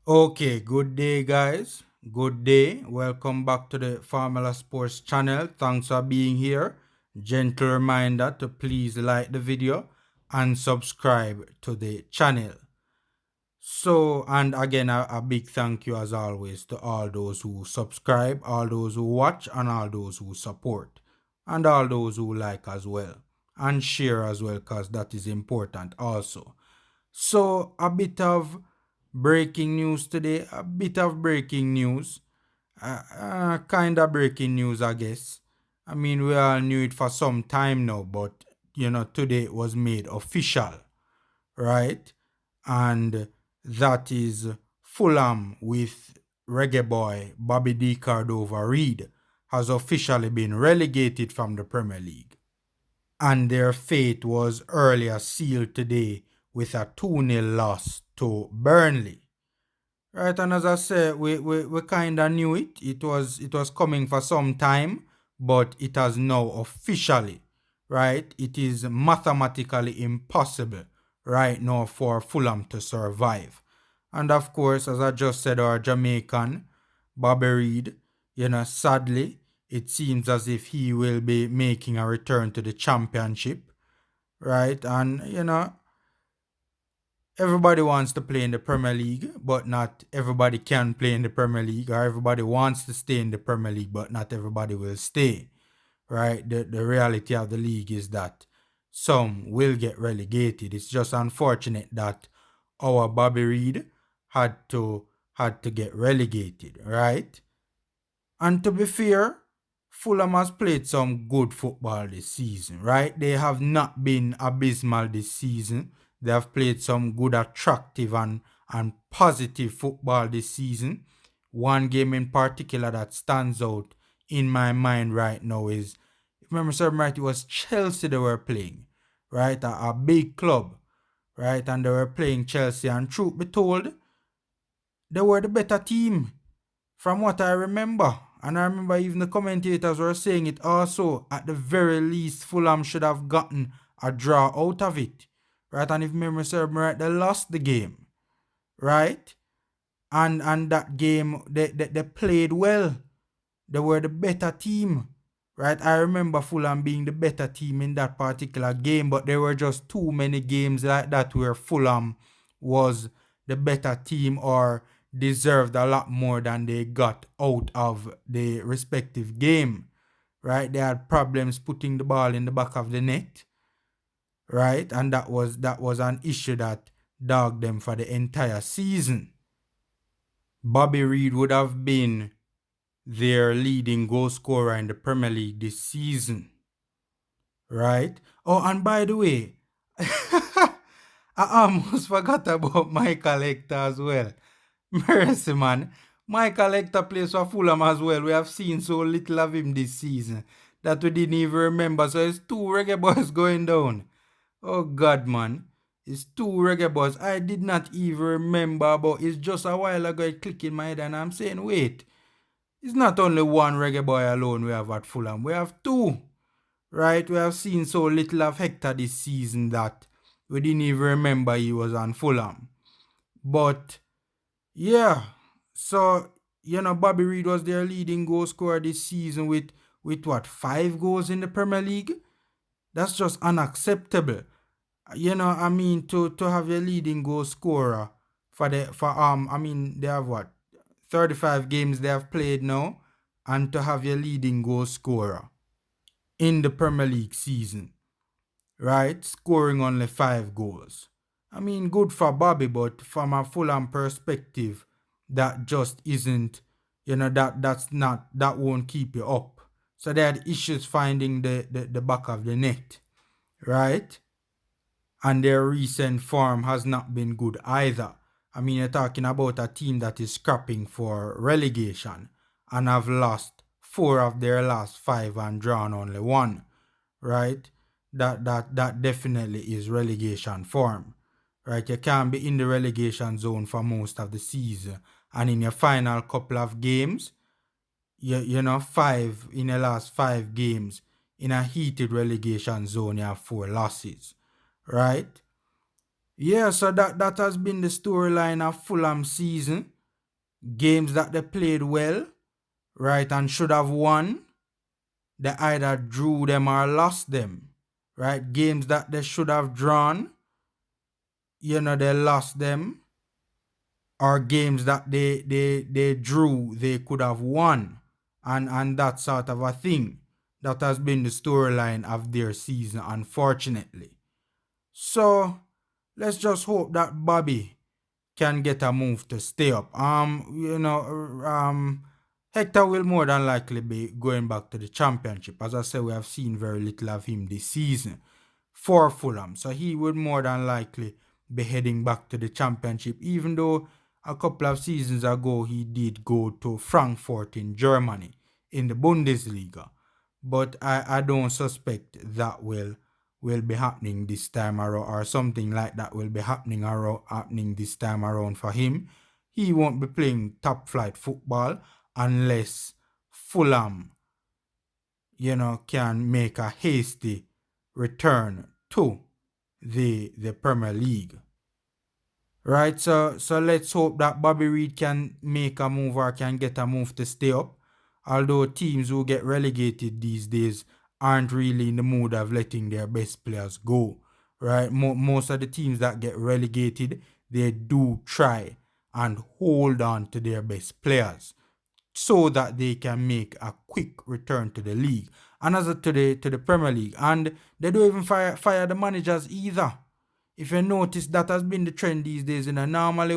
Okay, good day, guys. Good day. Welcome back to the Formula Sports channel. Thanks for being here. Gentle reminder to please like the video and subscribe to the channel. So, and again, a big thank you as always to all those who subscribe, all those who watch, and all those who support, and all those who like as well, and share as well, because that is important also. So, a bit of breaking news today, a bit of breaking news, kind of breaking news, I guess. I mean, we all knew it for some time now, but today it was made official, right? And that is Fulham with Reggae boy Bobby D. Cordova Reed has officially been relegated from the Premier League. And their fate was earlier sealed today with a 2-0 loss to Burnley. Right, and as I said, we kind of knew it. It was coming for some time, but it has now officially, right? It is mathematically impossible right now for Fulham to survive. And of course, as I just said, our Jamaican, Bobby Reed, sadly, it seems as if he will be making a return to the championship, right? And, everybody wants to play in the Premier League, but not everybody can play in the Premier League, or everybody wants to stay in the Premier League, but not everybody will stay, right? The reality of the league is that some will get relegated. It's just unfortunate that our Bobby Reed had to get relegated, right? And to be fair, Fulham has played some good football this season, right? They have not been abysmal this season. They have played some good, attractive, and positive football this season. One game in particular that stands out in my mind right now is, if I remember something right, it was Chelsea they were playing, right? A big club, right? And they were playing Chelsea. And truth be told, they were the better team from what I remember. And I remember even the commentators were saying it also. At the very least, Fulham should have gotten a draw out of it. Right? And if memory serves me right, they lost the game. Right? And that game, they played well. They were the better team. Right? I remember Fulham being the better team in that particular game, but there were just too many games like that where Fulham was the better team or deserved a lot more than they got out of the respective game. Right? They had problems putting the ball in the back of the net. Right? And that was an issue that dogged them for the entire season. Bobby Reed would have been their leading goal scorer in the Premier League this season. Right? Oh, and by the way, I almost forgot about Michael Hector as well. Mercy, man. Michael Hector plays for Fulham as well. We have seen so little of him this season that we didn't even remember. So it's two Reggae boys going down. Oh, God, man. It's two Reggae boys. I did not even remember, but it's just a while ago it clicked in my head and I'm saying, wait, it's not only one Reggae boy alone we have at Fulham. We have two. Right? We have seen so little of Hector this season that we didn't even remember he was on Fulham. But yeah, so Bobby Reed was their leading goal scorer this season with what, 5 goals in the Premier League? That's just unacceptable. I mean, to have your leading goal scorer they have what, 35 games they have played now, and to have your leading goal scorer in the Premier League season, right? Scoring only 5 goals. I mean, good for Bobby, but from a Fulham perspective, that just isn't, that won't keep you up. So they had issues finding the back of the net, right? And their recent form has not been good either. I mean, you're talking about a team that is scrapping for relegation and have lost 4 of their last 5 and drawn only 1, right? That definitely is relegation form, right? You can't be in the relegation zone for most of the season, and in your final couple of games, 5 in the last 5 games in a heated relegation zone, you have 4 losses, right? Yeah, so that has been the storyline of Fulham season. Games that they played well, right, and should have won, they either drew them or lost them, right? Games that they should have drawn, they lost them, or games that they drew, they could have won, and that sort of a thing. That has been the storyline of their season, unfortunately. So let's just hope that Bobby can get a move to stay up. Hector will more than likely be going back to the championship. As I said, we have seen very little of him this season for Fulham. So he would more than likely be heading back to the championship, even though a couple of seasons ago he did go to Frankfurt in Germany in the Bundesliga. But I don't suspect that will be happening this time around, or something like that will be happening this time around for him. He won't be playing top flight football unless Fulham, can make a hasty return to the Premier League. Right, so let's hope that Bobby Reid can make a move or can get a move to stay up. Although teams who get relegated these days aren't really in the mood of letting their best players go. Right, most of the teams that get relegated, they do try and hold on to their best players so that they can make a quick return to the league and to the Premier League. And they don't even fire the managers either. If you notice, that has been the trend these days. Normally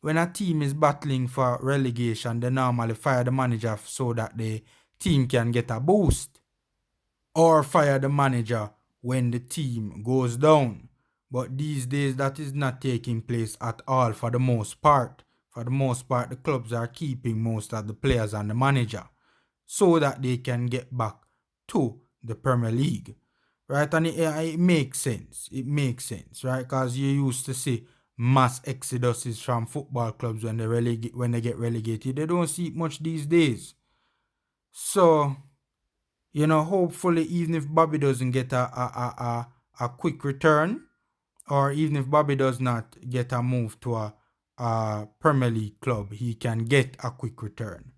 when a team is battling for relegation, they normally fire the manager so that the team can get a boost, or fire the manager when the team goes down. But these days, that is not taking place at all for the most part. For the most part, the clubs are keeping most of the players and the manager so that they can get back to the Premier League. Right, and it makes sense. It makes sense, right? Because you used to see mass exoduses from football clubs when they get relegated. They don't see it much these days. So, hopefully, even if Bobby doesn't get a quick return, or even if Bobby does not get a move to a Premier League club, he can get a quick return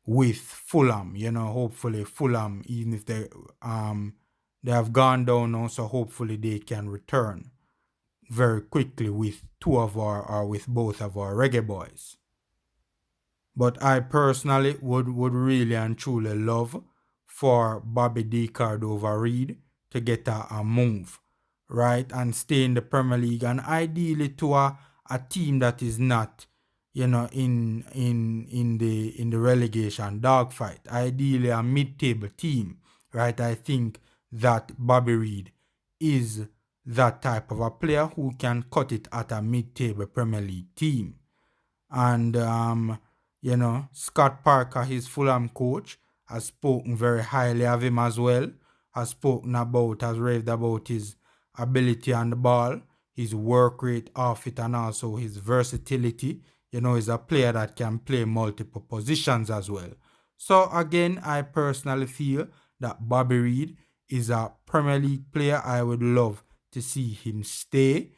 with Fulham. Hopefully Fulham, even if they have gone down now, so hopefully they can return very quickly with with both of our Reggae boys. But I personally would really and truly love for Bobby D. Cordova-Reid to get a move, right, and stay in the Premier League, and ideally to a team that is not, in the relegation dogfight. Ideally a mid-table team, right? I think that Bobby Reid is that type of a player who can cut it at a mid-table Premier League team. And Scott Parker, his Fulham coach, has spoken very highly of him as well. Has raved about his ability on the ball, his work rate off it, and also his versatility. He's a player that can play multiple positions as well. So again, I personally feel that Bobby Reid is a Premier League player. I would love to see him stay.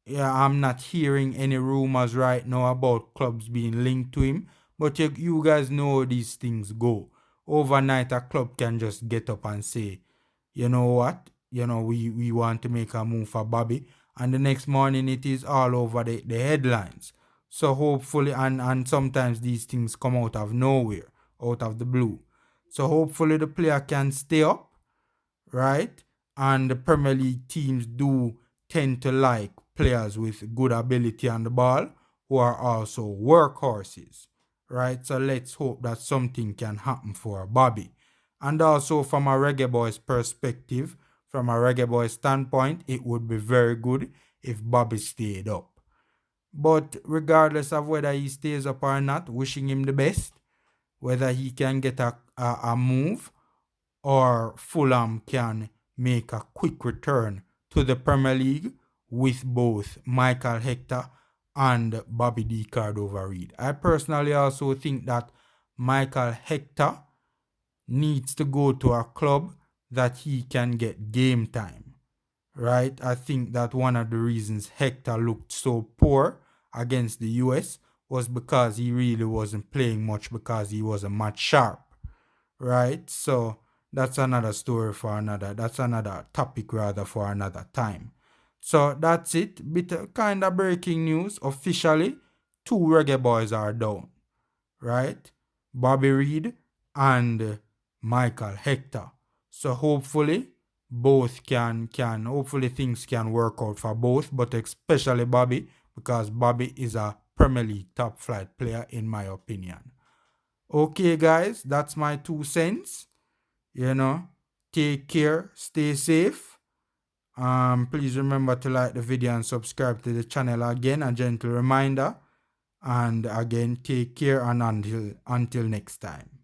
Yeah, I'm not hearing any rumors right now about clubs being linked to him, but you guys know how these things go. Overnight, a club can just get up and say, you know what, we want to make a move for Bobby, and the next morning it is all over the headlines. So hopefully, and sometimes these things come out of nowhere, out of the blue. So hopefully the player can stay up, right? And the Premier League teams do tend to like players with good ability on the ball who are also workhorses, right? So let's hope that something can happen for Bobby. And also from a Reggae Boys perspective, from a Reggae Boys standpoint, it would be very good if Bobby stayed up. But regardless of whether he stays up or not, wishing him the best, whether he can get a move or Fulham can make a quick return to the Premier League with both Michael Hector and Bobby D. Cordova-Reid. I personally also think that Michael Hector needs to go to a club that he can get game time, right? I think that one of the reasons Hector looked so poor against the US was because he really wasn't playing much because he wasn't much sharp, right? So that's another story for that's another topic rather for another time. So that's it. Bit of kind of breaking news. Officially, two Reggae boys are down, right? Bobby Reed and Michael Hector. So hopefully both can hopefully things can work out for both, but especially Bobby, because Bobby is a Premier League top flight player in my opinion. Okay guys, that's my 2 cents. You know, take care, stay safe. Please remember to like the video and subscribe to the channel. Again, a gentle reminder. And again, take care and until next time.